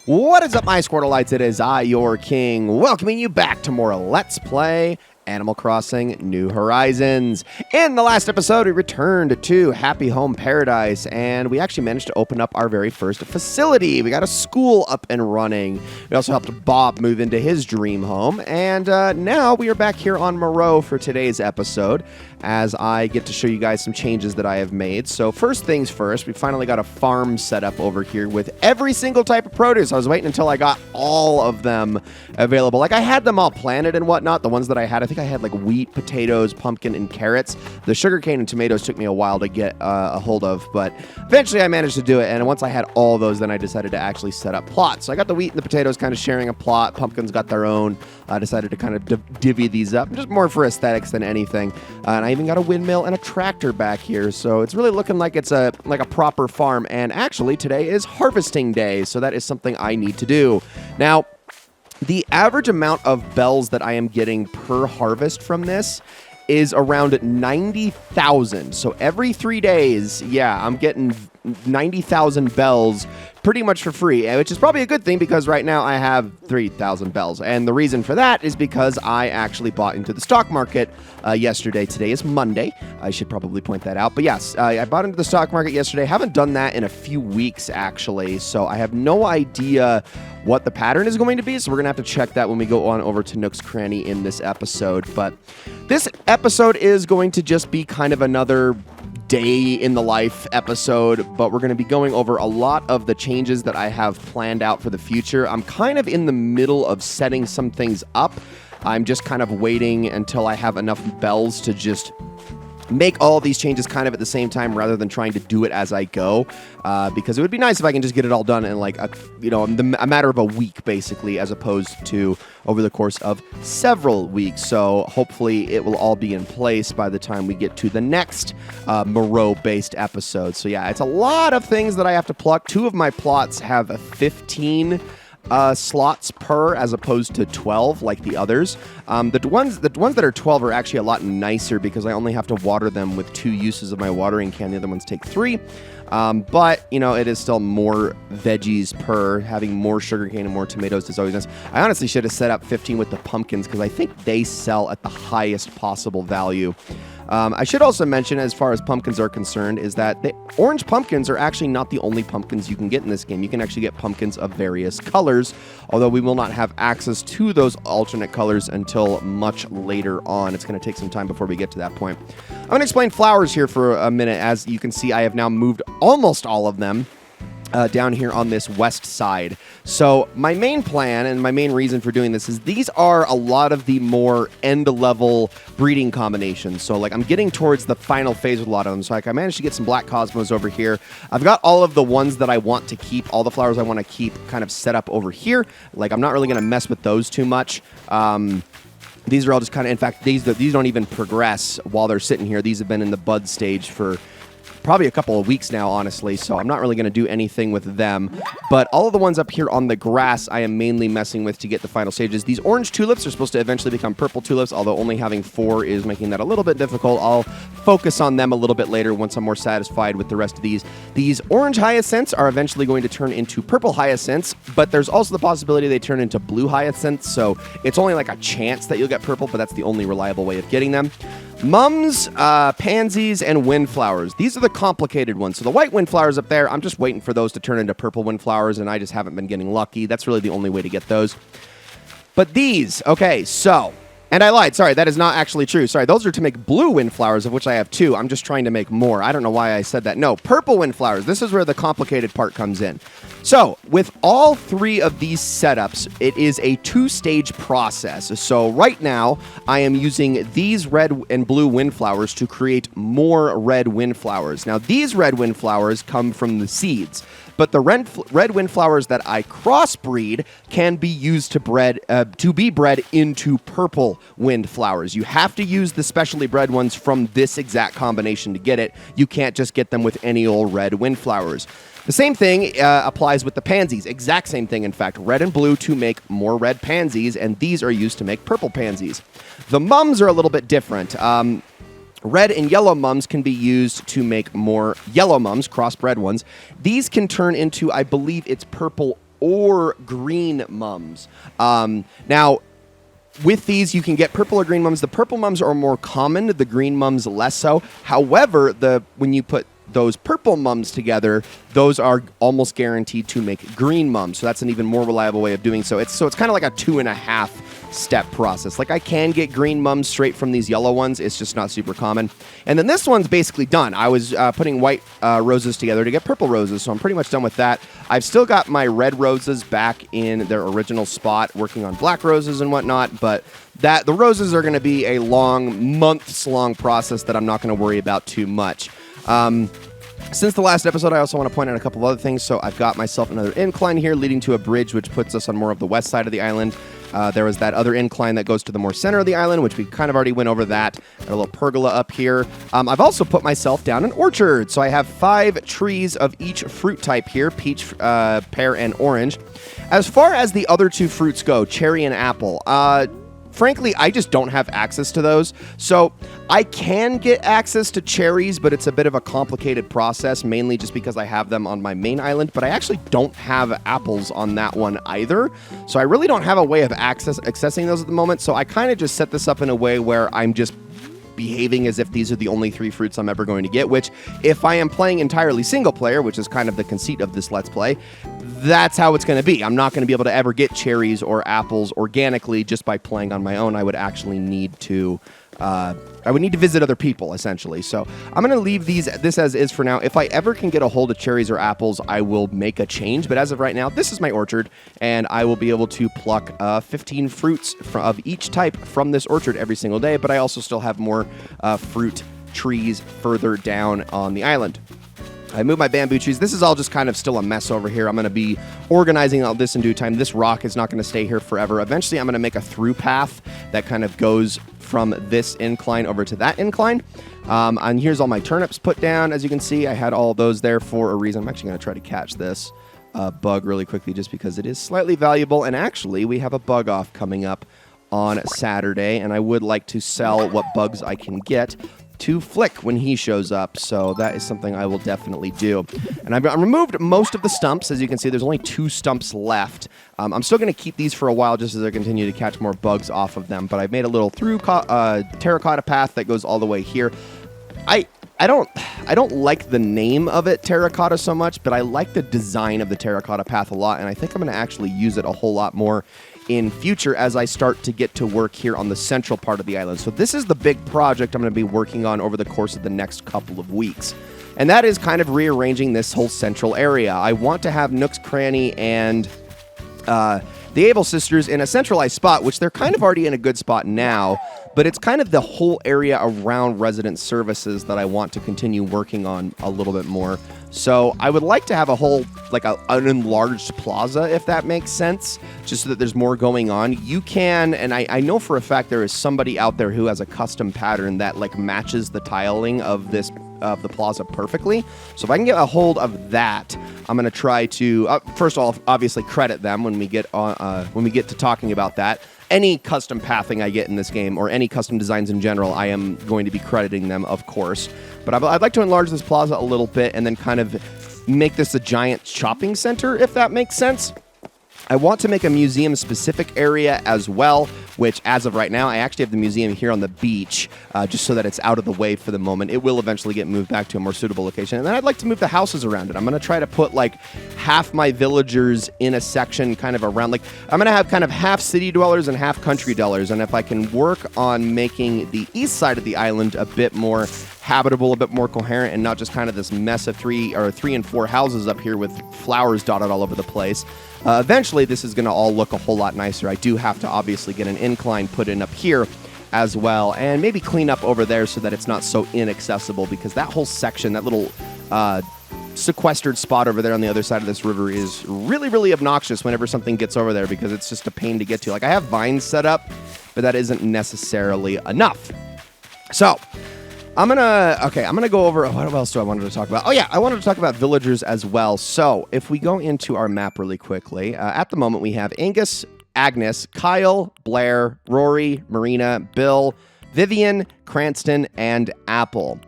What is up, my Squirtleites? It is I, your king, welcoming you back to more Let's Play Animal Crossing New Horizons. In the last episode, we returned to Happy Home Paradise, and we actually managed to open up our very first facility. We got a school up and running. We also helped Bob move into his dream home, and now we are back here on Moreau for today's episode, as I get to show you guys some changes that I have made. So first things first, we finally got a farm set up over here with every single type of produce. I was waiting until I got all of them available. Like, I had them all planted and whatnot. The ones that I think I had like wheat, potatoes, pumpkin, and carrots. The sugarcane and tomatoes took me a while to get a hold of, but eventually I managed to do it. And once I had all those, then I decided to actually set up plots. So I got the wheat and the potatoes kind of sharing a plot. Pumpkins got their own. I decided to kind of divvy these up, just more for aesthetics than anything. And I even got a windmill and a tractor back here, so it's really looking like it's a proper farm. And actually, today is harvesting day, so that is something I need to do. Now, the average amount of bells that I am getting per harvest from this is around 90,000. So every 3 days, yeah, I'm getting 90,000 bells pretty much for free, which is probably a good thing because right now I have 3,000 bells. And the reason for that is because I actually bought into the stock market yesterday. Today is Monday. I should probably point that out. But yes, I bought into the stock market yesterday. Haven't done that in a few weeks, actually. So I have no idea what the pattern is going to be. So we're going to have to check that when we go on over to Nook's Cranny in this episode. But this episode is going to just be kind of another day in the life episode, but we're going to be going over a lot of the changes that I have planned out for the future. I'm kind of in the middle of setting some things up. I'm just kind of waiting until I have enough bells to just make all these changes kind of at the same time rather than trying to do it as I go, because it would be nice if I can just get it all done in like a matter of a week, basically, as opposed to over the course of several weeks. So hopefully it will all be in place by the time we get to the next Moreau-based episode. So yeah, it's a lot of things that I have to pluck. 2 of my plots have a 15 slots per, as opposed to 12 like the others. The ones that are 12 are actually a lot nicer because I only have to water them with 2 uses of my watering can. The other ones take 3. But, it is still more veggies per. Having more sugarcane and more tomatoes is always nice. I honestly should have set up 15 with the pumpkins because I think they sell at the highest possible value. I should also mention, as far as pumpkins are concerned, is that the orange pumpkins are actually not the only pumpkins you can get in this game. You can actually get pumpkins of various colors, although we will not have access to those alternate colors until much later on. It's going to take some time before we get to that point. I'm going to explain flowers here for a minute. As you can see, I have now moved almost all of them down here on this west side. So my main plan and my main reason for doing this is these are a lot of the more end-level breeding combinations. So like I'm getting towards the final phase with a lot of them. So like I managed to get some black cosmos over here. I've got all of the ones that I want to keep, all the flowers I want to keep kind of set up over here. Like I'm not really going to mess with those too much. These are all just kind of, in fact, these don't even progress while they're sitting here. These have been in the bud stage for probably a couple of weeks now, honestly, so I'm not really going to do anything with them. But all of the ones up here on the grass, I am mainly messing with to get the final stages. These orange tulips are supposed to eventually become purple tulips, although only having 4 is making that a little bit difficult. I'll focus on them a little bit later once I'm more satisfied with the rest of these. These orange hyacinths are eventually going to turn into purple hyacinths, but there's also the possibility they turn into blue hyacinths, so it's only like a chance that you'll get purple, but that's the only reliable way of getting them. Mums, pansies, and windflowers. These are the complicated ones. So the white windflowers up there, I'm just waiting for those to turn into purple windflowers, and I just haven't been getting lucky. That's really the only way to get those. But these, okay, so, and I lied. Sorry, that is not actually true. Sorry, those are to make blue windflowers, of which I have 2. I'm just trying to make more. I don't know why I said that. No, purple windflowers. This is where the complicated part comes in. So, with all 3 of these setups, it is a 2-stage process. So, right now, I am using these red and blue windflowers to create more red windflowers. Now, these red windflowers come from the seeds, but the red windflowers that I crossbreed can be used to be bred into purple windflowers. You have to use the specially bred ones from this exact combination to get it. You can't just get them with any old red windflowers. The same thing applies with the pansies. Exact same thing, in fact. Red and blue to make more red pansies, and these are used to make purple pansies. The mums are a little bit different. Red and yellow mums can be used to make more yellow mums, crossbred ones. These can turn into, I believe it's purple or green mums. Now, with these, you can get purple or green mums. The purple mums are more common, the green mums less so. However, when you put those purple mums together, those are almost guaranteed to make green mums. So that's an even more reliable way of doing so. It's kind of like a 2.5 step process. Like I can get green mums straight from these yellow ones. It's just not super common. And then this one's basically done. I was putting white roses together to get purple roses. So I'm pretty much done with that. I've still got my red roses back in their original spot, working on black roses and whatnot. But the roses are going to be a months-long process that I'm not going to worry about too much. Since the last episode, I also want to point out a couple of other things. So I've got myself another incline here leading to a bridge, which puts us on more of the west side of the island. There was that other incline that goes to the more center of the island, which we kind of already went over that. Got a little pergola up here. I've also put myself down an orchard. So I have 5 trees of each fruit type here, peach, pear, and orange. As far as the other 2 fruits go, cherry and apple, frankly, I just don't have access to those. So I can get access to cherries, but it's a bit of a complicated process, mainly just because I have them on my main island. But I actually don't have apples on that one either. So I really don't have a way of accessing those at the moment. So I kind of just set this up in a way where I'm just behaving as if these are the only 3 fruits I'm ever going to get, which if I am playing entirely single player, which is kind of the conceit of this Let's Play, that's how it's going to be. I'm not going to be able to ever get cherries or apples organically just by playing on my own. I would actually need to visit other people, essentially. So I'm going to leave this as is for now. If I ever can get a hold of cherries or apples, I will make a change. But as of right now, this is my orchard, and I will be able to pluck 15 fruits of each type from this orchard every single day. But I also still have more fruit trees further down on the island. I moved my bamboo trees. This is all just kind of still a mess over here. I'm going to be organizing all this in due time. This rock is not going to stay here forever. Eventually, I'm going to make a through path that kind of goes from this incline over to that incline. And here's all my turnips put down. As you can see, I had all those there for a reason. I'm actually going to try to catch this bug really quickly just because it is slightly valuable. And actually, we have a bug off coming up on Saturday, and I would like to sell what bugs I can get to Flick when he shows up, so that is something I will definitely do. And I've removed most of the stumps. As you can see, there's only 2 stumps left. I'm still going to keep these for a while just as I continue to catch more bugs off of them, but I've made a little through terracotta path that goes all the way here. I don't like the name of it, terracotta, so much, but I like the design of the terracotta path a lot, and I think I'm going to actually use it a whole lot more in future as I start to get to work here on the central part of the island. So this is the big project I'm going to be working on over the course of the next couple of weeks. And that is kind of rearranging this whole central area. I want to have Nook's Cranny and the Able Sisters in a centralized spot, which they're kind of already in a good spot now, but it's kind of the whole area around resident services that I want to continue working on a little bit more. So I would like to have a whole, like an enlarged plaza, if that makes sense, just so that there's more going on. You can, and I know for a fact there is somebody out there who has a custom pattern that like matches the tiling of the plaza perfectly. So if I can get a hold of that, I'm going to try to, first of all, obviously credit them when we get to talking about that. Any custom pathing I get in this game, or any custom designs in general, I am going to be crediting them, of course. But I'd like to enlarge this plaza a little bit and then kind of make this a giant shopping center, if that makes sense. I want to make a museum-specific area as well, which, as of right now, I actually have the museum here on the beach, just so that it's out of the way for the moment. It will eventually get moved back to a more suitable location. And then I'd like to move the houses around it. I'm going to try to put, like, half my villagers in a section kind of around. Like, I'm going to have kind of half city dwellers and half country dwellers. And if I can work on making the east side of the island a bit more habitable, a bit more coherent, and not just kind of this mess of three and four houses up here with flowers dotted all over the place. Eventually, this is going to all look a whole lot nicer. I do have to obviously get an incline put in up here as well, and maybe clean up over there so that it's not so inaccessible, because that whole section, that little sequestered spot over there on the other side of this river is really, really obnoxious whenever something gets over there, because it's just a pain to get to. Like, I have vines set up, but that isn't necessarily enough. So I'm gonna go over, what else do I wanted to talk about? Oh yeah, I wanted to talk about villagers as well. So if we go into our map really quickly, at the moment we have Angus, Agnes, Kyle, Blair, Rory, Marina, Bill, Vivian, Cranston, and Apple.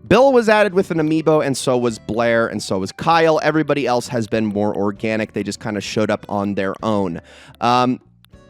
Bill was added with an amiibo, and so was Blair, and so was Kyle. Everybody else has been more organic. They just kind of showed up on their own.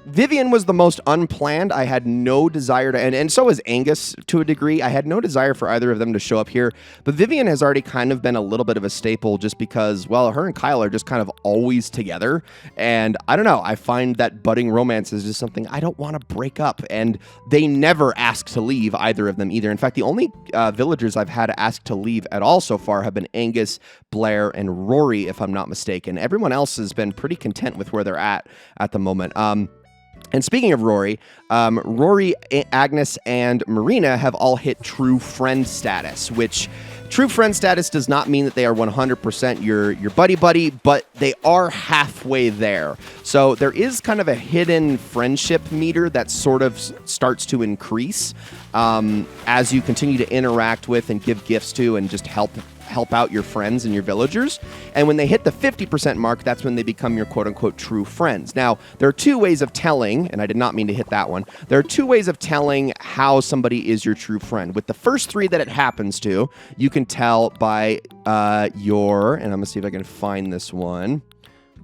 Vivian was the most unplanned. I had no desire to, and so was Angus to a degree. I had no desire for either of them to show up here, but Vivian has already kind of been a little bit of a staple just because, well, her and Kyle are just kind of always together, and I don't know, I find that budding romance is just something I don't want to break up, and they never ask to leave, either of them either. In fact, the only villagers I've had ask to leave at all so far have been Angus, Blair, and Rory, if I'm not mistaken. Everyone else has been pretty content with where they're at the moment. And speaking of Rory, Rory, Agnes, and Marina have all hit true friend status, which true friend status does not mean that they are 100% your buddy, but they are halfway there. So there is kind of a hidden friendship meter that sort of starts to increase as you continue to interact with and give gifts to and just help out your friends and your villagers. And when they hit the 50% mark, that's when they become your quote-unquote true friends. Now, there are two ways of telling, and I did not mean to hit that one, there are two ways of telling how somebody is your true friend. With the first three that it happens to, you can tell by and I'm going to see if I can find this one.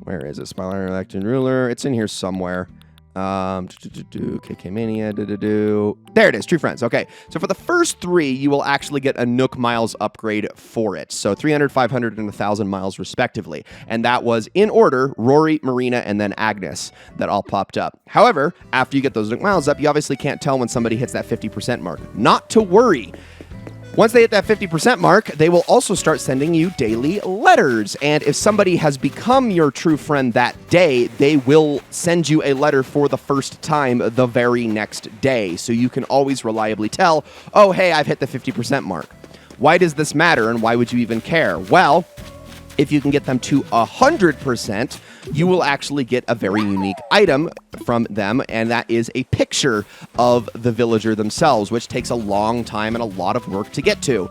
Where is it? Smiler elected ruler. It's in here somewhere. KK Mania, There it is, True Friends. Okay, so for the first three, you will actually get a Nook Miles upgrade for it. So 300, 500, and 1,000 miles respectively. And that was in order, Rory, Marina, and then Agnes that all popped up. However, after you get those Nook Miles up, you obviously can't tell when somebody hits that 50% mark. Not to worry. Once they hit that 50% mark, they will also start sending you daily letters. And if somebody has become your true friend that day, they will send you a letter for the first time the very next day. So you can always reliably tell, oh, hey, I've hit the 50% mark. Why does this matter, and why would you even care? Well, if you can get them to 100%, you will actually get a very unique item from them, and that is a picture of the villager themselves, which takes a long time and a lot of work to get to.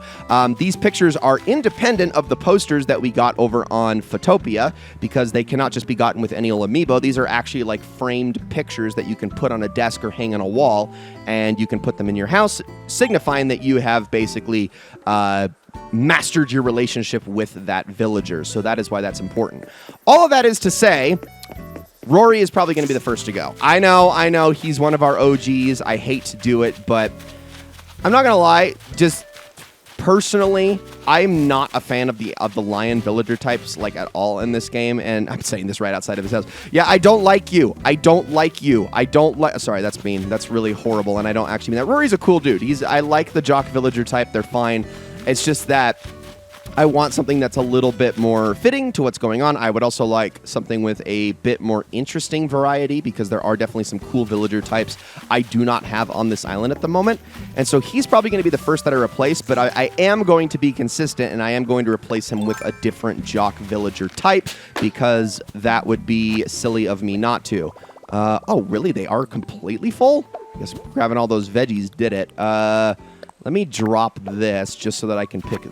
These pictures are independent of the posters that we got over on Photopia, because they cannot just be gotten with any old amiibo. These are actually like framed pictures that you can put on a desk or hang on a wall, and you can put them in your house, signifying that you have basically mastered your relationship with that villager. So that is why that's important. All of that is to say, Rory is probably going to be the first to go. I know, he's one of our OGs. I hate to do it, but I'm not going to lie. Just personally, I'm not a fan of the lion villager types like at all in this game, and I'm saying this right outside of his house. Yeah, I don't like you. Sorry, that's mean. That's really horrible, and I don't actually mean that. Rory's a cool dude. I like the jock villager type. They're fine. It's just that I want something that's a little bit more fitting to what's going on. I would also like something with a bit more interesting variety, because there are definitely some cool villager types I do not have on this island at the moment. And so he's probably going to be the first that I replace, but I am going to be consistent, and I am going to replace him with a different jock villager type, because that would be silly of me not to. Oh, really? They are completely full? I guess grabbing all those veggies did it. Let me drop this just so that I can pick...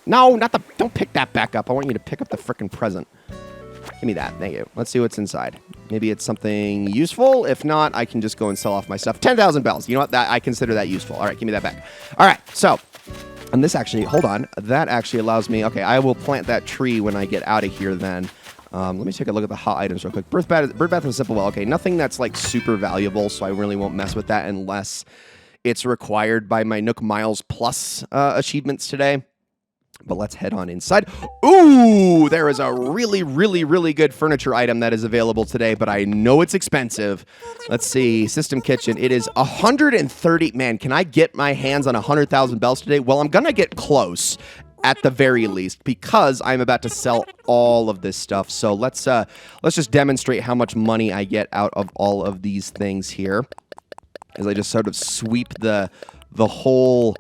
No, don't pick that back up. I want you to pick up the frickin' present. Give me that. Thank you. Let's see what's inside. Maybe it's something useful. If not, I can just go and sell off my stuff. 10,000 bells. You know what? I consider that useful. All right, give me that back. All right, so... And this actually... Hold on. That actually allows me... Okay, I will plant that tree when I get out of here then. Let me take a look at the hot items real quick. Bird bath and simple well. Okay, nothing that's like super valuable, so I really won't mess with that unless... it's required by my Nook Miles Plus achievements today. But let's head on inside. Ooh, there is a really, really, really good furniture item that is available today, but I know it's expensive. Let's see. System Kitchen. It is 130. Man, can I get my hands on 100,000 bells today? Well, I'm going to get close at the very least, because I'm about to sell all of this stuff. So let's just demonstrate how much money I get out of all of these things here, as I just sort of sweep the whole,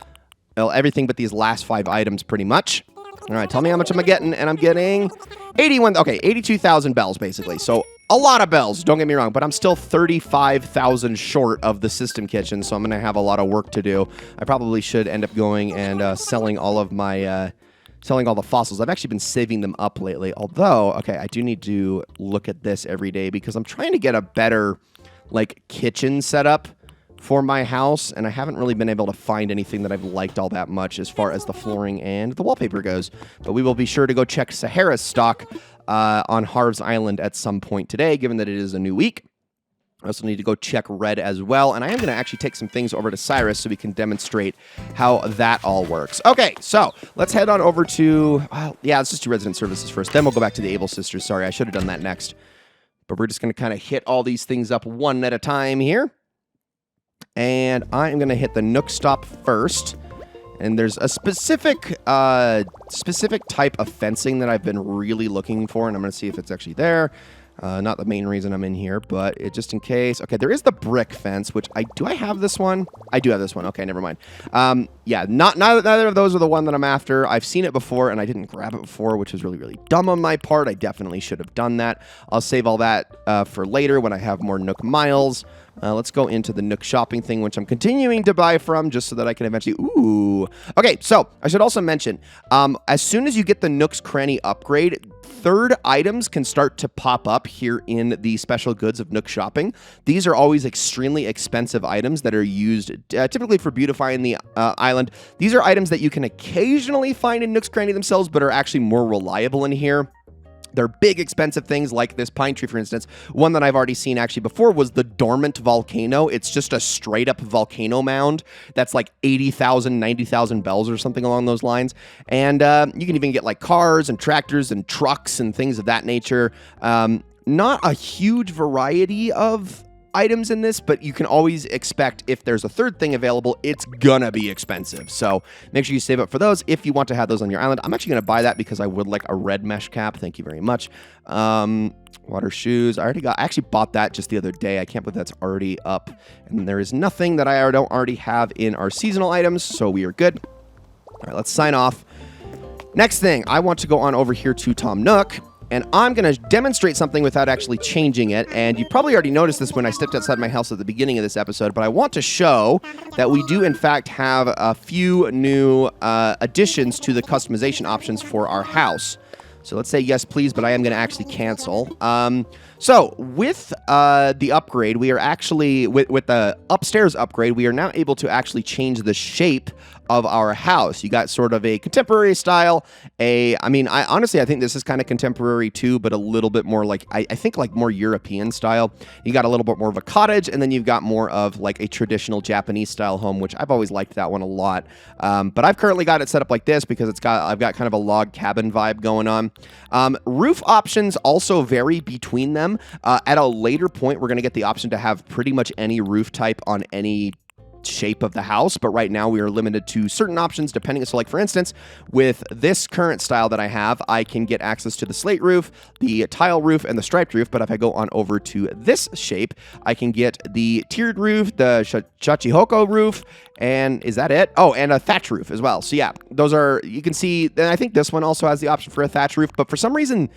well, everything but these last 5 items pretty much. All right, tell me how much am I getting? And I'm getting 82,000 bells basically. So a lot of bells, don't get me wrong, but I'm still 35,000 short of the System Kitchen, so I'm going to have a lot of work to do. I probably should end up going and selling all of my... selling all the fossils. I've actually been saving them up lately, although, okay, I do need to look at this every day, because I'm trying to get a better, like, kitchen setup for my house, and I haven't really been able to find anything that I've liked all that much as far as the flooring and the wallpaper goes. But we will be sure to go check Sahara's stock on Harv's Island at some point today, given that it is a new week. I also need to go check Red as well, and I am going to actually take some things over to Cyrus so we can demonstrate how that all works. Okay, so let's head on over to, let's just do Resident Services first. Then we'll go back to the Able Sisters. Sorry, I should have done that next. But we're just going to kind of hit all these things up one at a time here. And I am going to hit the Nook Stop first. And there's a specific type of fencing that I've been really looking for, and I'm going to see if it's actually there. Not the main reason I'm in here, but just in case. Okay, there is the brick fence, which do I have this one? I do have this one. Okay, never mind. Neither of those are the one that I'm after. I've seen it before, and I didn't grab it before, which was really, really dumb on my part. I definitely should have done that. I'll save all that for later when I have more Nook miles. Let's go into the Nook shopping thing, which I'm continuing to buy from just so that I can eventually... Ooh. Okay, so I should also mention, as soon as you get the Nook's Cranny upgrade, third items can start to pop up here in the special goods of Nook shopping. These are always extremely expensive items that are used typically for beautifying the island. These are items that you can occasionally find in Nook's Cranny themselves, but are actually more reliable in here. They're big, expensive things like this pine tree, for instance. One that I've already seen actually before was the Dormant Volcano. It's just a straight-up volcano mound that's like 80,000, 90,000 bells or something along those lines. And you can even get like cars and tractors and trucks and things of that nature. Not a huge variety of items in this, but you can always expect if there's a third thing available, it's gonna be expensive. So make sure you save up for those if you want to have those on your island. I'm actually gonna buy that because I would like a red mesh cap. Thank you very much. Water shoes. I actually bought that just the other day. I can't believe that's already up. And there is nothing that I don't already have in our seasonal items, so we are good. All right, let's sign off. Next thing, I want to go on over here to Tom Nook. And I'm going to demonstrate something without actually changing it. And you probably already noticed this when I stepped outside my house at the beginning of this episode. But I want to show that we do, in fact, have a few new additions to the customization options for our house. So let's say yes, please, but I am going to actually cancel. So with the upgrade, we are actually, with the upstairs upgrade, we are now able to actually change the shape of our house. You got sort of a contemporary style, honestly, I think this is kind of contemporary too, but a little bit more like, I think like more European style. You got a little bit more of a cottage, and then you've got more of like a traditional Japanese style home, which I've always liked that one a lot. But I've currently got it set up like this because I've got kind of a log cabin vibe going on. Roof options also vary between them. At a later point, we're going to get the option to have pretty much any roof type on any shape of the house, but right now we are limited to certain options depending. So like for instance, with this current style that I have, I can get access to the slate roof, the tile roof, and the striped roof. But if I go on over to this shape, I can get the tiered roof, the Shachihoko roof, and is that it? Oh, and a thatch roof as well. So yeah, those are, you can see, and I think this one also has the option for a thatch roof, but for some reason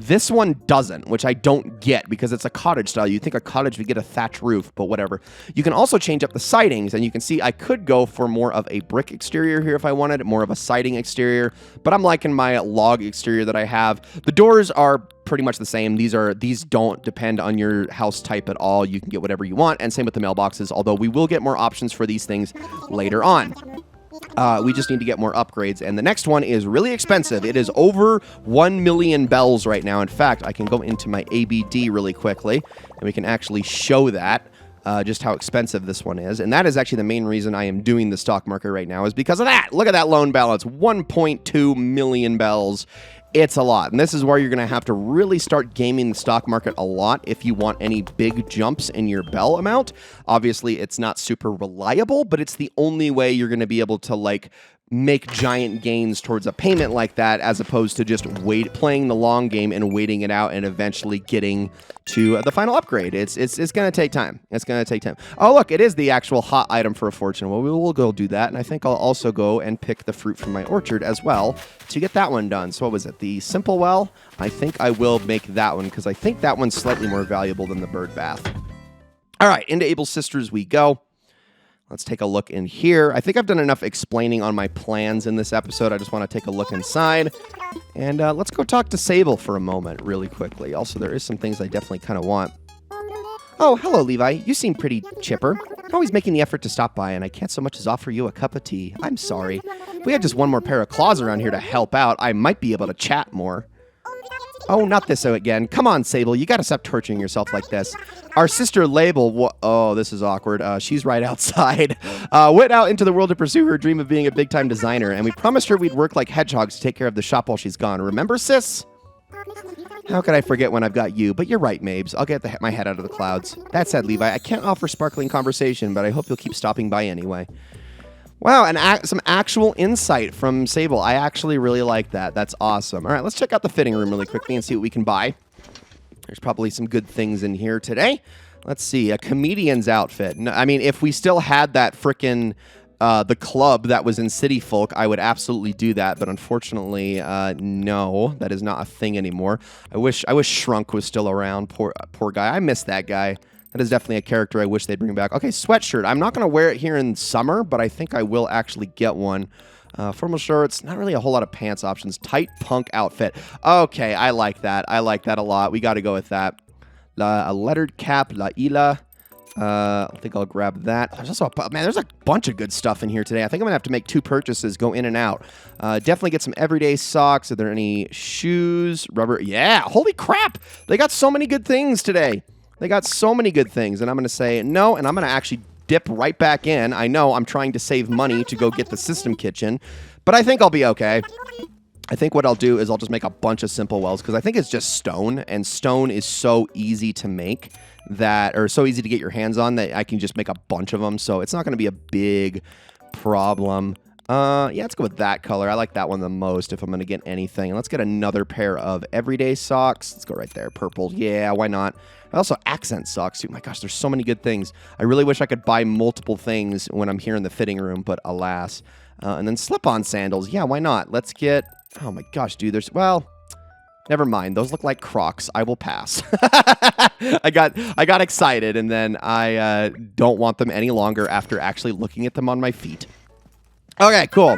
this one doesn't, which I don't get because it's a cottage style. You'd think a cottage would get a thatch roof, but whatever. You can also change up the sidings, and you can see I could go for more of a brick exterior here if I wanted, more of a siding exterior, but I'm liking my log exterior that I have. The doors are pretty much the same. These don't depend on your house type at all. You can get whatever you want, and same with the mailboxes, although we will get more options for these things later on. We just need to get more upgrades, and the next one is really expensive. It is over 1 million bells right now. In fact, I can go into my ABD really quickly, and we can actually show that, just how expensive this one is. And that is actually the main reason I am doing the stock market right now, is because of that. Look at that loan balance, 1.2 million bells. It's a lot, and this is where you're going to have to really start gaming the stock market a lot if you want any big jumps in your bell amount. Obviously, it's not super reliable, but it's the only way you're going to be able to, like, make giant gains towards a payment like that, as opposed to just playing the long game and waiting it out and eventually getting to the final upgrade. It's going to take time. It's going to take time. Oh, look, it is the actual hot item for a fortune. Well, we will go do that, and I think I'll also go and pick the fruit from my orchard as well to get that one done. So what was it? The Simple Well? I think I will make that one because I think that one's slightly more valuable than the bird bath. All right, into Able Sisters we go. Let's take a look in here. I think I've done enough explaining on my plans in this episode. I just want to take a look inside. And let's go talk to Sable for a moment really quickly. Also, there is some things I definitely kind of want. Oh, hello, Levi. You seem pretty chipper. You're always making the effort to stop by, and I can't so much as offer you a cup of tea. I'm sorry. If we had just one more pair of claws around here to help out, I might be able to chat more. Oh, not this again. Come on, Sable. You got to stop torturing yourself like this. Our sister Label, oh, this is awkward. She's right outside. Went out into the world to pursue her dream of being a big-time designer, and we promised her we'd work like hedgehogs to take care of the shop while she's gone. Remember, sis? How could I forget when I've got you? But you're right, Mabes. I'll get my head out of the clouds. That said, Levi, I can't offer sparkling conversation, but I hope you'll keep stopping by anyway. Wow, and some actual insight from Sable. I actually really like that. That's awesome. All right, let's check out the fitting room really quickly and see what we can buy. There's probably some good things in here today. Let's see, a comedian's outfit. No, I mean, if we still had that frickin' the club that was in City Folk, I would absolutely do that. But unfortunately, no, that is not a thing anymore. I wish Shrunk was still around. Poor guy. I miss that guy. That is definitely a character I wish they'd bring back. Okay, sweatshirt. I'm not going to wear it here in summer, but I think I will actually get one. Formal shorts. Not really a whole lot of pants options. Tight punk outfit. Okay, I like that. I like that a lot. We got to go with that. A lettered cap. La Isla. I think I'll grab that. There's also there's a bunch of good stuff in here today. I think I'm going to have to make 2 purchases, go in and out. Definitely get some everyday socks. Are there any shoes? Rubber? Yeah, holy crap. They got so many good things today. They got so many good things, and I'm going to say no, and I'm going to actually dip right back in. I know I'm trying to save money to go get the system kitchen, but I think I'll be okay. I think what I'll do is I'll just make a bunch of simple wells, because I think it's just stone, and stone is so easy to make that, or so easy to get your hands on, that I can just make a bunch of them, so it's not going to be a big problem. Yeah, let's go with that color. I like that one the most if I'm going to get anything. And let's get another pair of everyday socks. Let's go right there. Purple. Yeah, why not? Also, accent socks, too. My gosh, there's so many good things. I really wish I could buy multiple things when I'm here in the fitting room, but alas. And then slip-on sandals. Yeah, why not? Let's get... Oh, my gosh, dude. There's... Well... Never mind. Those look like Crocs. I will pass. I got excited, and then I don't want them any longer after actually looking at them on my feet. Okay, cool.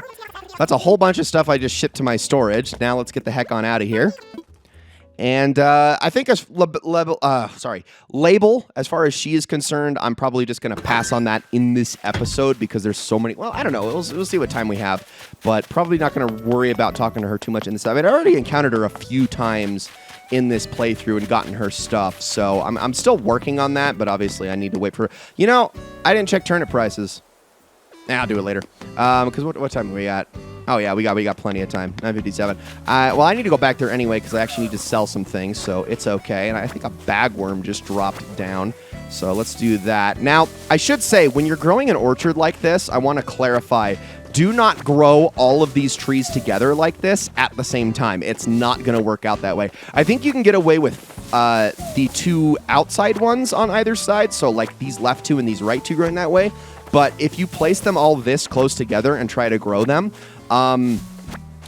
That's a whole bunch of stuff I just shipped to my storage. Now let's get the heck on out of here. And I think as Label, as far as she is concerned, I'm probably just going to pass on that in this episode because there's so many. Well, I don't know. We'll see what time we have. But probably not going to worry about talking to her too much in this. I mean, I already encountered her a few times in this playthrough and gotten her stuff. So I'm still working on that, but obviously I need to wait for... You know, I didn't check turnip prices. I'll do it later. Because what time are we at? Oh, yeah, we got plenty of time. 9:57. Well, I need to go back there anyway because I actually need to sell some things, so it's okay. And I think a bagworm just dropped down, so let's do that. Now, I should say, when you're growing an orchard like this, I want to clarify, do not grow all of these trees together like this at the same time. It's not going to work out that way. I think you can get away with the 2 outside ones on either side, so like these left 2 and these right 2 growing that way. But if you place them all this close together and try to grow them,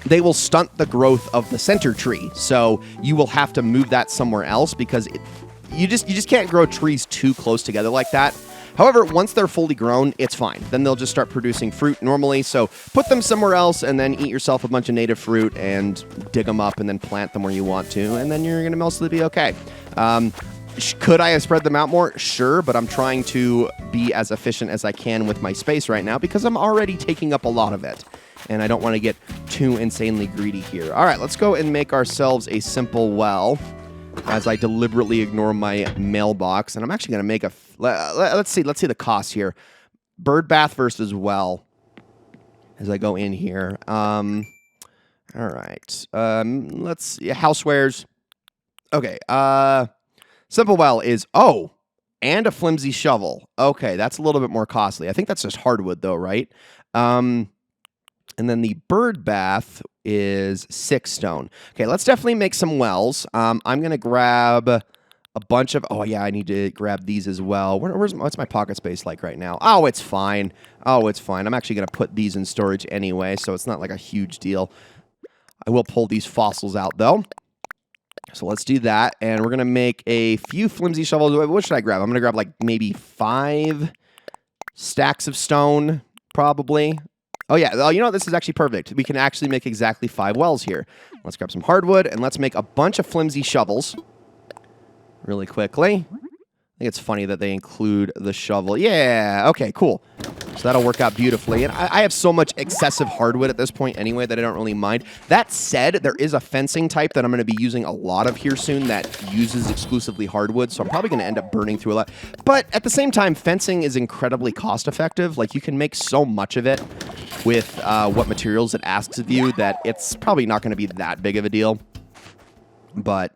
they will stunt the growth of the center tree. So you will have to move that somewhere else because you just can't grow trees too close together like that. However, once they're fully grown, it's fine. Then they'll just start producing fruit normally. So put them somewhere else and then eat yourself a bunch of native fruit and dig them up and then plant them where you want to. And then you're going to mostly be okay. Could I have spread them out more? Sure, but I'm trying to be as efficient as I can with my space right now because I'm already taking up a lot of it. And I don't want to get too insanely greedy here. All right, let's go and make ourselves a simple well as I deliberately ignore my mailbox. And I'm actually going to make a... Let's see the cost here. Bird bath versus well as I go in here. All right. Let's see. Housewares. Okay. Simple well is... Oh, and a flimsy shovel. Okay, that's a little bit more costly. I think that's just hardwood, though, right? And then the bird bath is 6 stone. Okay, let's definitely make some wells. I'm going to grab a bunch of... Oh, yeah, I need to grab these as well. What's my pocket space like right now? Oh, it's fine. Oh, it's fine. I'm actually going to put these in storage anyway, so it's not like a huge deal. I will pull these fossils out, though. So let's do that, and we're going to make a few flimsy shovels. What should I grab? I'm going to grab, like, maybe 5 stacks of stone, probably. Oh, yeah. Oh, you know what? This is actually perfect. We can actually make exactly 5 wells here. Let's grab some hardwood, and let's make a bunch of flimsy shovels really quickly. I think it's funny that they include the shovel. Yeah, okay, cool. So that'll work out beautifully. And I have so much excessive hardwood at this point anyway that I don't really mind. That said, there is a fencing type that I'm going to be using a lot of here soon that uses exclusively hardwood, so I'm probably going to end up burning through a lot. But at the same time, fencing is incredibly cost-effective. Like, you can make so much of it with what materials it asks of you that it's probably not going to be that big of a deal. But,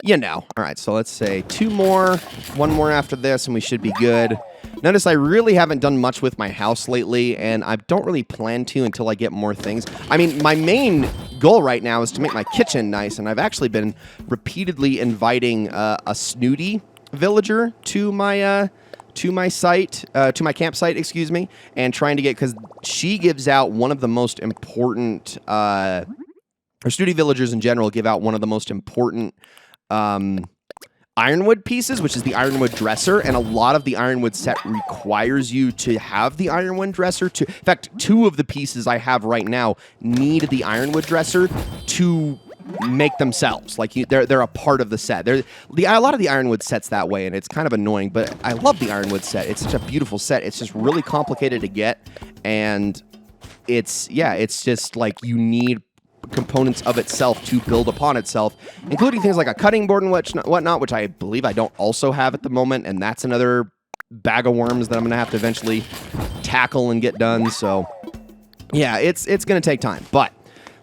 you know. All right, so let's say 2 more, 1 more after this, and we should be good. Notice I really haven't done much with my house lately, and I don't really plan to until I get more things. I mean, my main goal right now is to make my kitchen nice, and I've actually been repeatedly inviting a snooty villager to my campsite, excuse me, and trying to get, because she gives out one of the most important, or snooty villagers in general give out one of the most important ironwood pieces, which is the ironwood dresser, and a lot of the ironwood set requires you to have the ironwood dresser. In fact, 2 of the pieces I have right now need the ironwood dresser to make themselves. Like, they're a part of the set. A lot of the ironwood sets that way, and it's kind of annoying, but I love the ironwood set. It's such a beautiful set. It's just really complicated to get, and it's just like you need components of itself to build upon itself, including things like a cutting board and whatnot, which I believe I don't also have at the moment, and that's another bag of worms that I'm going to have to eventually tackle and get done. So, yeah, it's going to take time, but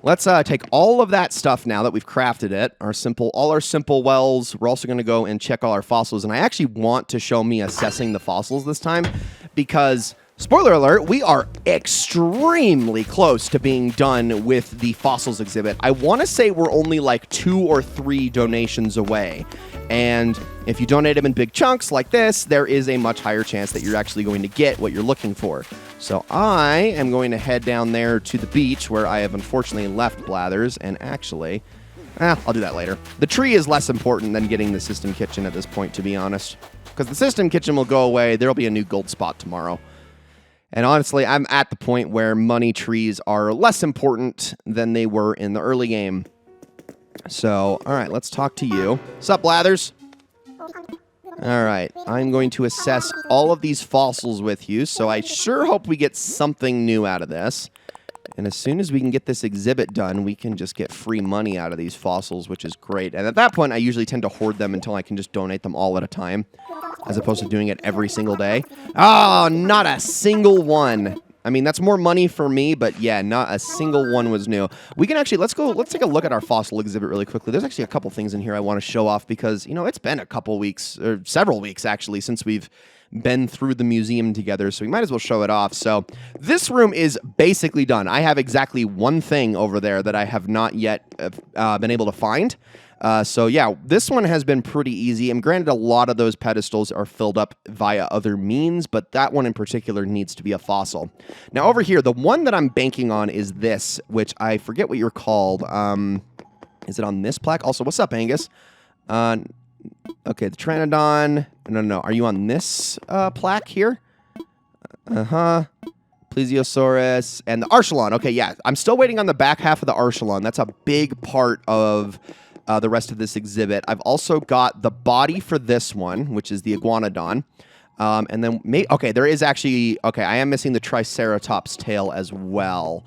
let's take all of that stuff now that we've crafted it, all our simple wells. We're also going to go and check all our fossils, and I actually want to show me assessing the fossils this time because, spoiler alert, we are extremely close to being done with the fossils exhibit. I want to say we're only like 2 or 3 donations away. And if you donate them in big chunks like this, there is a much higher chance that you're actually going to get what you're looking for. So I am going to head down there to the beach where I have unfortunately left Blathers. And actually, I'll do that later. The tree is less important than getting the system kitchen at this point, to be honest. Because the system kitchen will go away. There will be a new gold spot tomorrow. And honestly, I'm at the point where money trees are less important than they were in the early game. So, all right, let's talk to you. Sup, Blathers? All right, I'm going to assess all of these fossils with you, so I sure hope we get something new out of this. And as soon as we can get this exhibit done, we can just get free money out of these fossils, which is great. And at that point, I usually tend to hoard them until I can just donate them all at a time, as opposed to doing it every single day. Oh, not a single one. I mean, that's more money for me, but yeah, not a single one was new. We can actually, let's take a look at our fossil exhibit really quickly. There's actually a couple things in here I want to show off because, you know, it's been a couple weeks, or several weeks actually, since we've been through the museum together, so we might as well show it off. So this room is basically done. I have exactly one thing over there that I have not yet been able to find. So yeah, this one has been pretty easy. And granted, a lot of those pedestals are filled up via other means, but that one in particular needs to be a fossil. Now over here, the one that I'm banking on is this, which I forget what you're called. Is it on this plaque? Also, what's up, Angus? Okay, the Pteranodon. No. Are you on this plaque here? Plesiosaurus and the Archelon. Okay, yeah. I'm still waiting on the back half of the Archelon. That's a big part of the rest of this exhibit. I've also got the body for this one, which is the Iguanodon. And then, okay, there is actually, okay, I am missing the Triceratops tail as well.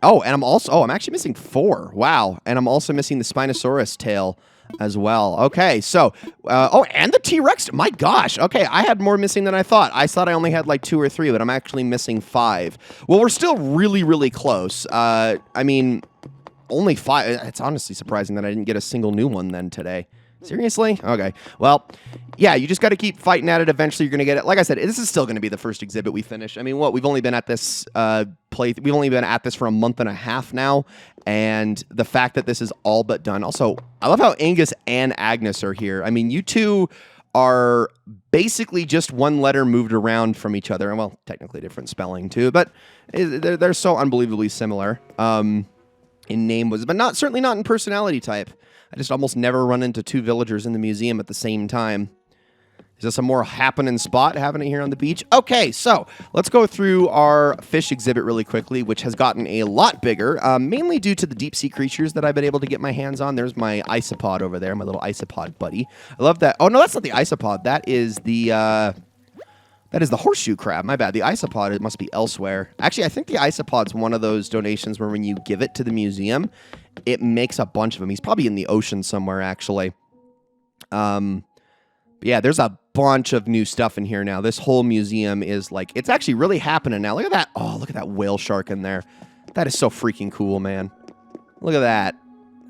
Oh, and I'm actually missing 4. Wow. And I'm also missing the Spinosaurus tail as well. Okay, so, and the T-Rex. My gosh. Okay, I had more missing than I thought. I thought I only had like 2 or 3, but I'm actually missing 5. Well, we're still really, really close. I mean, only 5. It's honestly surprising that I didn't get a single new one then today. Seriously? Okay. Well, yeah, you just got to keep fighting at it. Eventually, you're going to get it. Like I said, this is still going to be the first exhibit we finish. I mean, we've only been at this we've only been at this for a month and a half now, and the fact that this is all but done. Also, I love how Angus and Agnes are here. I mean, you two are basically just one letter moved around from each other, and well, technically different spelling too, but they're so unbelievably similar in name, but certainly not in personality type. I just almost never run into 2 villagers in the museum at the same time. Is this a more happening spot having it here on the beach? Okay, so let's go through our fish exhibit really quickly, which has gotten a lot bigger, mainly due to the deep sea creatures that I've been able to get my hands on. There's my isopod over there, my little isopod buddy. I love that. Oh, no, that's not the isopod. That is the horseshoe crab. My bad. The isopod, it must be elsewhere. Actually, I think the isopod's one of those donations where when you give it to the museum, it makes a bunch of them. He's probably in the ocean somewhere, actually. But yeah, there's a bunch of new stuff in here now. This whole museum is like, it's actually really happening now. Look at that. Oh, look at that whale shark in there. That is so freaking cool, man. Look at that.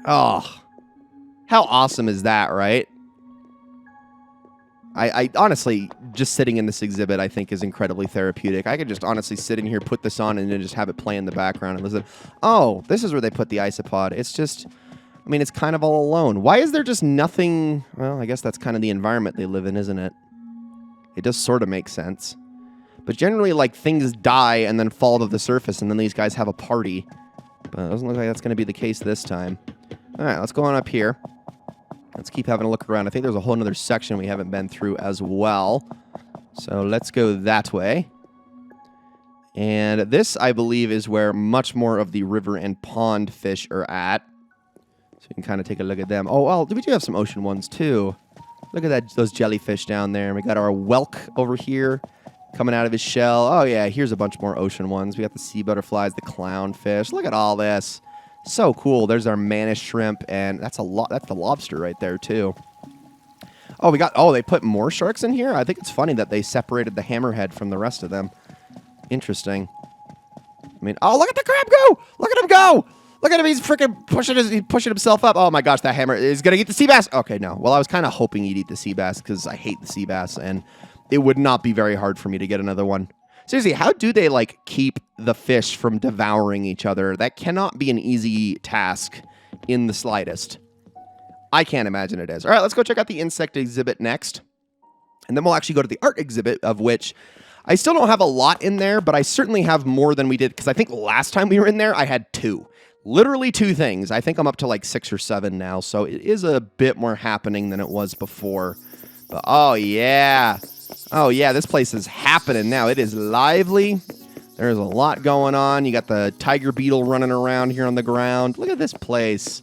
Oh, how awesome is that, right? I honestly, just sitting in this exhibit, I think is incredibly therapeutic. I could just honestly sit in here, put this on, and then just have it play in the background and listen. Oh, this is where they put the isopod. It's just, I mean, it's kind of all alone. Why is there just nothing? Well, I guess that's kind of the environment they live in, isn't it? It does sort of make sense. But generally, like, things die and then fall to the surface, and then these guys have a party. But it doesn't look like that's going to be the case this time. All right, let's go on up here. Let's keep having a look around. I think there's a whole other section we haven't been through as well. So let's go that way. And this, I believe, is where much more of the river and pond fish are at. So you can kind of take a look at them. Oh, well, we do have some ocean ones, too. Look at those jellyfish down there. And we got our whelk over here coming out of his shell. Oh, yeah, here's a bunch more ocean ones. We got the sea butterflies, the clownfish. Look at all this. So cool. There's our mantis shrimp, and that's the lobster right there, too. Oh, they put more sharks in here? I think it's funny that they separated the hammerhead from the rest of them. Interesting. I mean, oh, look at the crab go! Look at him go! Look at him, he's freaking pushing himself up. Oh my gosh, that hammer is gonna eat the sea bass. Okay, no. Well, I was kind of hoping he'd eat the sea bass because I hate the sea bass, and it would not be very hard for me to get another one. Seriously, how do they, like, keep the fish from devouring each other? That cannot be an easy task in the slightest. I can't imagine it is. All right, let's go check out the insect exhibit next. And then we'll actually go to the art exhibit, of which I still don't have a lot in there, but I certainly have more than we did, because I think last time we were in there, I had 2. Literally 2 things. I think I'm up to like 6 or 7 now, so it is a bit more happening than it was before. But oh yeah. Oh yeah, this place is happening now. It is lively. There's a lot going on. You got the tiger beetle running around here on the ground. Look at this place.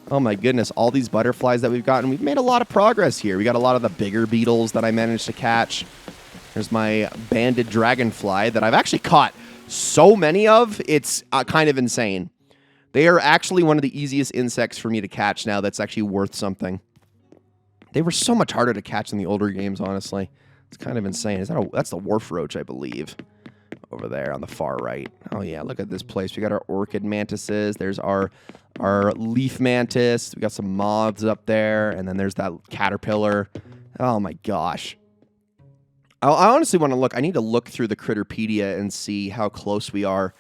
Oh my goodness, all these butterflies that we've gotten. We've made a lot of progress here. We got a lot of the bigger beetles that I managed to catch. There's my banded dragonfly that I've actually caught so many of. It's kind of insane. They are actually one of the easiest insects for me to catch now that's actually worth something. They were so much harder to catch in the older games, honestly. It's kind of insane. That's the wharf roach, I believe, over there on the far right. Oh, yeah, look at this place. We got our orchid mantises. There's our leaf mantis. We got some moths up there, and then there's that caterpillar. Oh, my gosh. I honestly want to look. I need to look through the Critterpedia and see how close we are,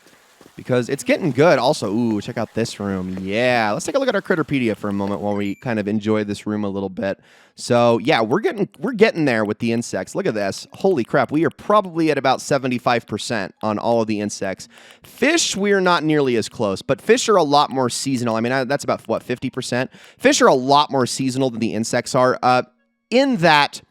because it's getting good. Also, ooh, check out this room. Yeah, let's take a look at our Critterpedia for a moment while we kind of enjoy this room a little bit. So, yeah, we're getting there with the insects. Look at this. Holy crap, we are probably at about 75% on all of the insects. Fish, we're not nearly as close, but fish are a lot more seasonal. I mean, that's about, what, 50%? Fish are a lot more seasonal than the insects are, in that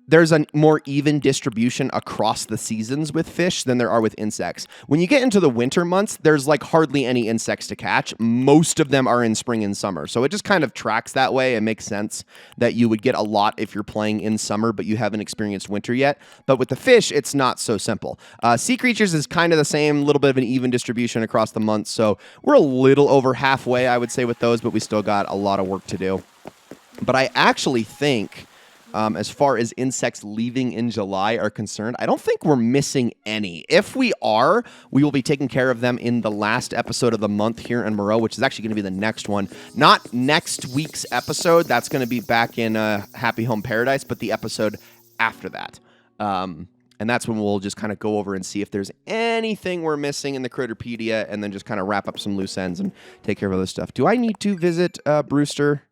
there's a more even distribution across the seasons with fish than there are with insects. When you get into the winter months, there's like hardly any insects to catch. Most of them are in spring and summer. So it just kind of tracks that way. It makes sense that you would get a lot if you're playing in summer, but you haven't experienced winter yet. But with the fish, it's not so simple. Sea creatures is kind of the same, little bit of an even distribution across the months. So we're a little over halfway, I would say, with those, but we still got a lot of work to do. But I actually think, as far as insects leaving in July are concerned, I don't think we're missing any. If we are, we will be taking care of them in the last episode of the month here in Moreau, which is actually going to be the next one. Not next week's episode. That's going to be back in Happy Home Paradise, but the episode after that. And that's when we'll just kind of go over and see if there's anything we're missing in the Critterpedia, and then just kind of wrap up some loose ends and take care of other stuff. Do I need to visit Brewster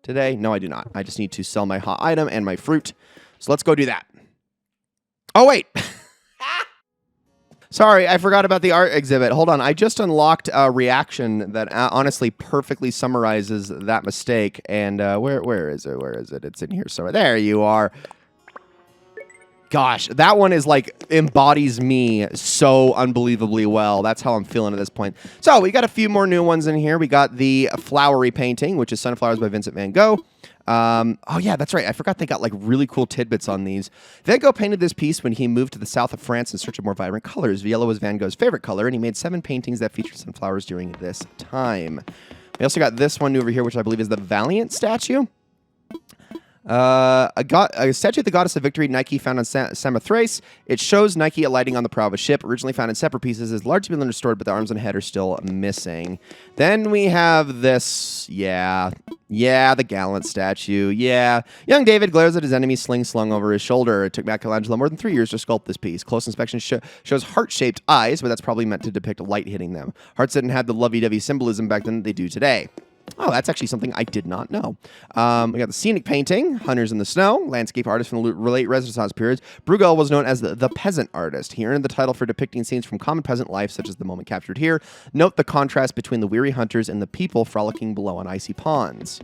today? No, I do not. I just need to sell my hot item and my fruit. So let's go do that. Oh, wait. Sorry, I forgot about the art exhibit. Hold on. I just unlocked a reaction that honestly perfectly summarizes that mistake. And where is it? Where is it? It's in here somewhere. There you are. Gosh, that one is like embodies me so unbelievably well. That's how I'm feeling at this point. So we got a few more new ones in here. We got the flowery painting, which is Sunflowers by Vincent van Gogh. Oh yeah, that's right. I forgot they got like really cool tidbits on these. Van Gogh painted this piece when he moved to the south of France in search of more vibrant colors. Yellow was Van Gogh's favorite color, and he made 7 paintings that featured sunflowers during this time. We also got this one new over here, which I believe is the Valiant statue. A statue of the goddess of victory, Nike, found on Samothrace. It shows Nike alighting on the prow of a ship, originally found in separate pieces, is largely been restored, but the arms and head are still missing. Then we have this, the Gallant statue, Young David glares at his enemy, sling slung over his shoulder. It took Michelangelo more than 3 years to sculpt this piece. Close inspection shows heart-shaped eyes, but that's probably meant to depict light hitting them. Hearts didn't have the lovey-dovey symbolism back then that they do today. Oh, that's actually something I did not know. We got the scenic painting, Hunters in the Snow, landscape artist from the late Renaissance period. Bruegel was known as the peasant artist. He earned the title for depicting scenes from common peasant life, such as the moment captured here. Note the contrast between the weary hunters and the people frolicking below on icy ponds.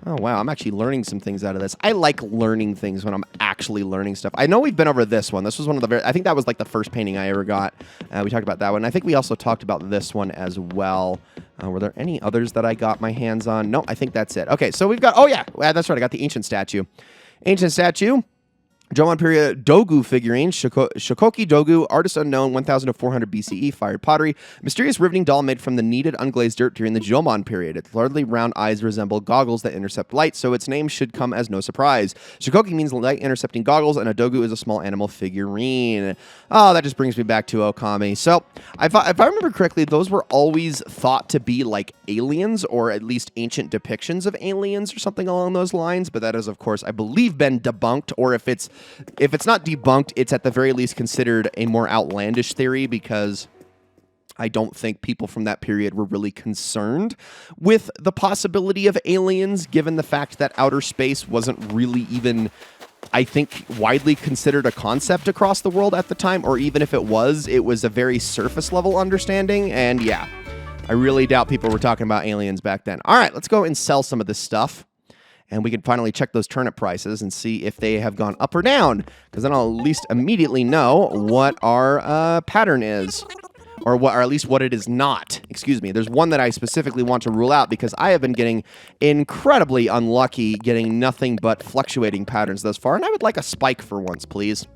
Oh, wow. I'm actually learning some things out of this. I like learning things when I'm actually learning stuff. I know we've been over this one. This was one of the I think that was like the first painting I ever got. We talked about that one. I think we also talked about this one as well. Were there any others that I got my hands on? No, I think that's it. Okay, so we've got, that's right. I got the ancient statue. Ancient statue. Jomon period Dogu figurine, Shokoki Dogu, artist unknown, 1000 to 400 BCE, fired pottery. Mysterious riveting doll made from the kneaded unglazed dirt during the Jomon period. Its largely round eyes resemble goggles that intercept light, so its name should come as no surprise. Shokoki means light intercepting goggles, and a Dogu is a small animal figurine. Oh, that just brings me back to Okami. So, if I remember correctly, those were always thought to be like aliens, or at least ancient depictions of aliens or something along those lines, but that has, of course, I believe been debunked, or if it's not debunked, it's at the very least considered a more outlandish theory, because I don't think people from that period were really concerned with the possibility of aliens, given the fact that outer space wasn't really even, I think, widely considered a concept across the world at the time, or even if it was a very surface level understanding, and yeah, I really doubt people were talking about aliens back then. All right, let's go and sell some of this stuff. And we can finally check those turnip prices and see if they have gone up or down, because then I'll at least immediately know what our pattern is, or at least what it is not. Excuse me. There's one that I specifically want to rule out, because I have been getting incredibly unlucky, getting nothing but fluctuating patterns thus far, and I would like a spike for once, please.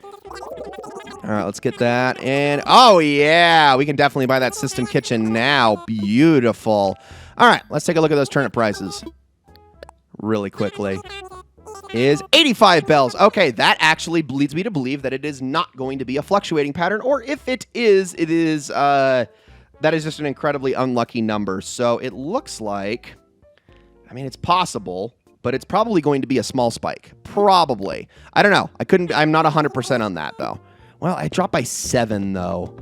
All right, let's get that. And, oh, yeah, we can definitely buy that System Kitchen now. Beautiful. All right, let's take a look at those turnip prices really quickly. Is 85 bells. Okay, that actually leads me to believe that it is not going to be a fluctuating pattern, or if it is, that is just an incredibly unlucky number. So it looks like, I mean, it's possible, but it's probably going to be a small spike. Probably. I don't know. I'm not 100% on that, though. Well, I dropped by 7, though.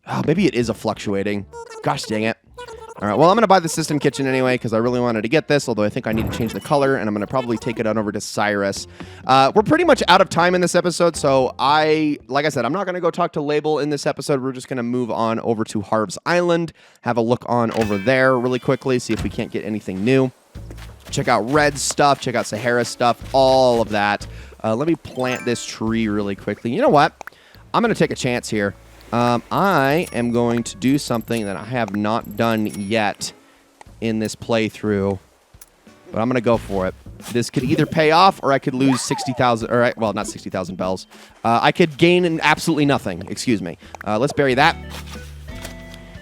Oh, maybe it is a fluctuating. Gosh dang it. All right, well, I'm going to buy the System Kitchen anyway, because I really wanted to get this, although I think I need to change the color, and I'm going to probably take it on over to Cyrus. We're pretty much out of time in this episode, so like I said, I'm not going to go talk to Label in this episode. We're just going to move on over to Harv's Island, have a look on over there really quickly, see if we can't get anything new. Check out Red's stuff, check out Sahara's stuff, all of that. Let me plant this tree really quickly. You know what? I'm going to take a chance here. I am going to do something that I have not done yet in this playthrough, but I'm going to go for it. This could either pay off, or I could lose 60,000, or, well, not 60,000 bells. I could gain absolutely nothing, excuse me. Let's bury that.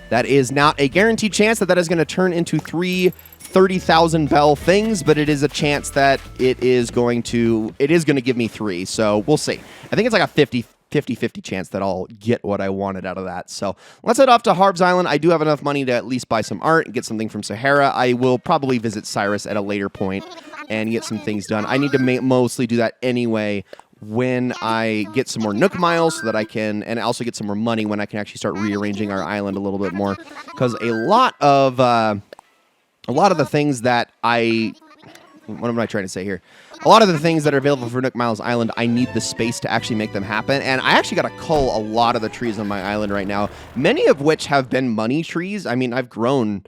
That is not a guaranteed chance that is going to turn into 3 30,000 bell things, but it is a chance that it is going to give me 3, so we'll see. I think it's like a 50-50 chance that I'll get what I wanted out of that. So let's head off to Harv's Island. I do have enough money to at least buy some art and get something from Sahara. I will probably visit Cyrus at a later point and get some things done. I need to mostly do that anyway when I get some more Nook miles, so that I can, and also get some more money when I can actually start rearranging our island a little bit more. Because a lot of the things that what am I trying to say here? A lot of the things that are available for Nook Miles Island, I need the space to actually make them happen. And I actually got to cull a lot of the trees on my island right now, many of which have been money trees. I mean, I've grown,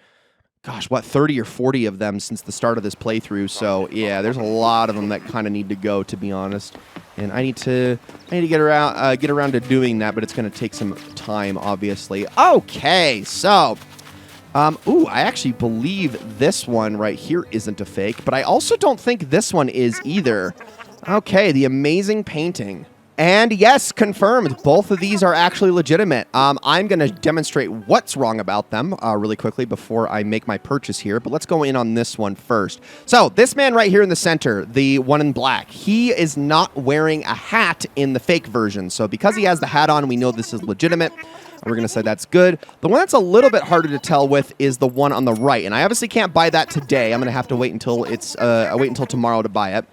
30 or 40 of them since the start of this playthrough. So, yeah, there's a lot of them that kind of need to go, to be honest. And I need to get around to doing that, but it's going to take some time, obviously. Okay, so, ooh, I actually believe this one right here isn't a fake, but I also don't think this one is either. Okay, the amazing painting. And yes, confirmed. Both of these are actually legitimate. I'm going to demonstrate what's wrong about them really quickly before I make my purchase here. But let's go in on this one first. So this man right here in the center, the one in black, he is not wearing a hat in the fake version. So because he has the hat on, we know this is legitimate. We're going to say that's good. The one that's a little bit harder to tell with is the one on the right. And I obviously can't buy that today. I'm going to have to wait until tomorrow to buy it.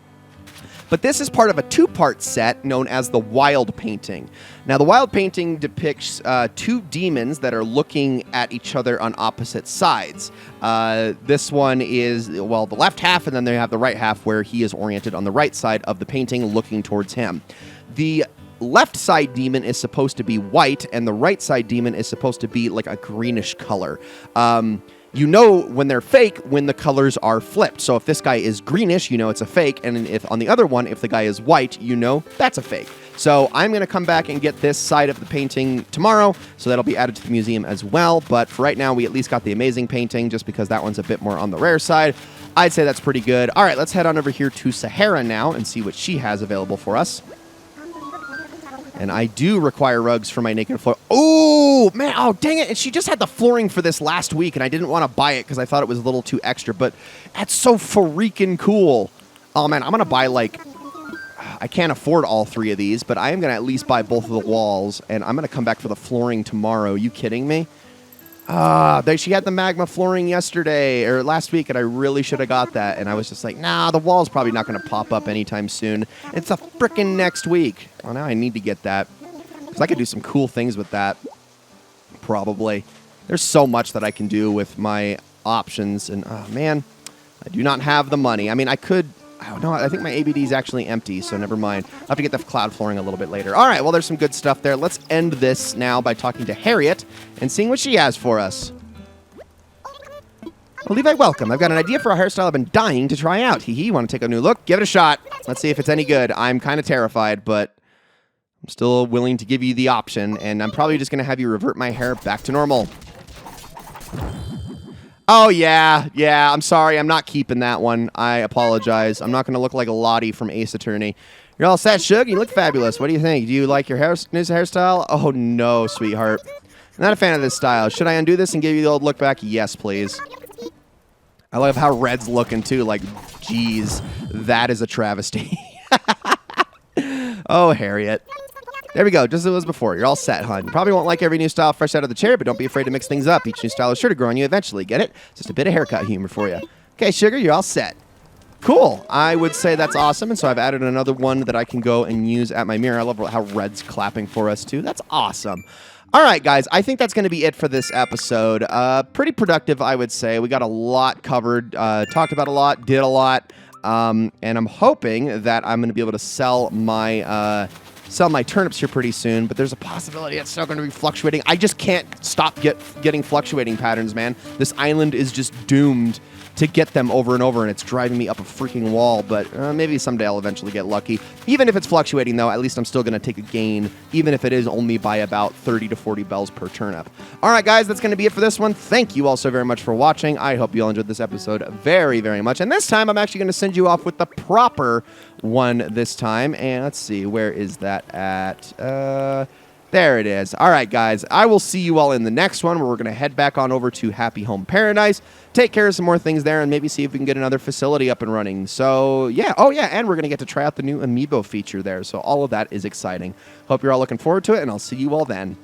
But this is part of a two-part set known as the Wild Painting. Now, the Wild Painting depicts two demons that are looking at each other on opposite sides. This one is, well, the left half, and then they have the right half where he is oriented on the right side of the painting looking towards him. The left side demon is supposed to be white, and the right side demon is supposed to be like a greenish color. You know when they're fake when the colors are flipped. So if this guy is greenish, you know it's a fake. And if on the other one, if the guy is white, you know that's a fake. So I'm going to come back and get this side of the painting tomorrow. So that'll be added to the museum as well. But for right now, we at least got the amazing painting just because that one's a bit more on the rare side. I'd say that's pretty good. All right, let's head on over here to Sahara now and see what she has available for us. And I do require rugs for my naked floor. Oh, man. Oh, dang it. And she just had the flooring for this last week, and I didn't want to buy it because I thought it was a little too extra. But that's so freaking cool. Oh, man. I'm going to buy, like... I can't afford all three of these, but I am going to at least buy both of the walls. And I'm going to come back for the flooring tomorrow. Are you kidding me? She had the magma flooring yesterday or last week, and I really should have got that. And I was just like, nah, the wall's probably not going to pop up anytime soon. It's a frickin' next week. Well, now I need to get that because I could do some cool things with that. Probably. There's so much that I can do with my options, and oh man, I do not have the money. I mean, I could. I don't know. I think my ABD is actually empty, so never mind. I'll have to get the cloud flooring a little bit later. All right, well, there's some good stuff there. Let's end this now by talking to Harriet and seeing what she has for us. Well, Levi, welcome. I've got an idea for a hairstyle I've been dying to try out. Hee hee, want to take a new look? Give it a shot. Let's see if it's any good. I'm kind of terrified, but I'm still willing to give you the option, and I'm probably just going to have you revert my hair back to normal. Oh, yeah, I'm sorry. I'm not keeping that one. I apologize. I'm not going to look like a Lottie from Ace Attorney. You're all set, Shug. You look fabulous. What do you think? Do you like your new hairstyle? Oh, no, sweetheart. I'm not a fan of this style. Should I undo this and give you the old look back? Yes, please. I love how Red's looking, too. Like, geez, that is a travesty. Oh, Harriet. There we go, just as it was before. You're all set, hon. You probably won't like every new style fresh out of the chair, but don't be afraid to mix things up. Each new style is sure to grow on you eventually. Get it? Just a bit of haircut humor for you. Okay, Sugar, you're all set. Cool. I would say that's awesome, and so I've added another one that I can go and use at my mirror. I love how Red's clapping for us, too. That's awesome. All right, guys, I think that's going to be it for this episode. Pretty productive, I would say. We got a lot covered, talked about a lot, did a lot, and I'm hoping that I'm going to be able to sell my turnips here pretty soon, but there's a possibility it's still going to be fluctuating. I just can't stop getting fluctuating patterns, man. This island is just doomed to get them over and over, and it's driving me up a freaking wall, but maybe someday I'll eventually get lucky. Even if it's fluctuating, though, at least I'm still going to take a gain, even if it is only by about 30 to 40 bells per turnip. All right, guys, that's going to be it for this one. Thank you all so very much for watching. I hope you all enjoyed this episode very, very much, and this time I'm actually going to send you off with the proper one this time, and let's see, where is that at? There it is. All right, guys, I will see you all in the next one where we're going to head back on over to Happy Home Paradise, take care of some more things there, and maybe see if we can get another facility up and running. So, yeah. Oh, yeah, and we're going to get to try out the new Amiibo feature there, so all of that is exciting. Hope you're all looking forward to it, and I'll see you all then.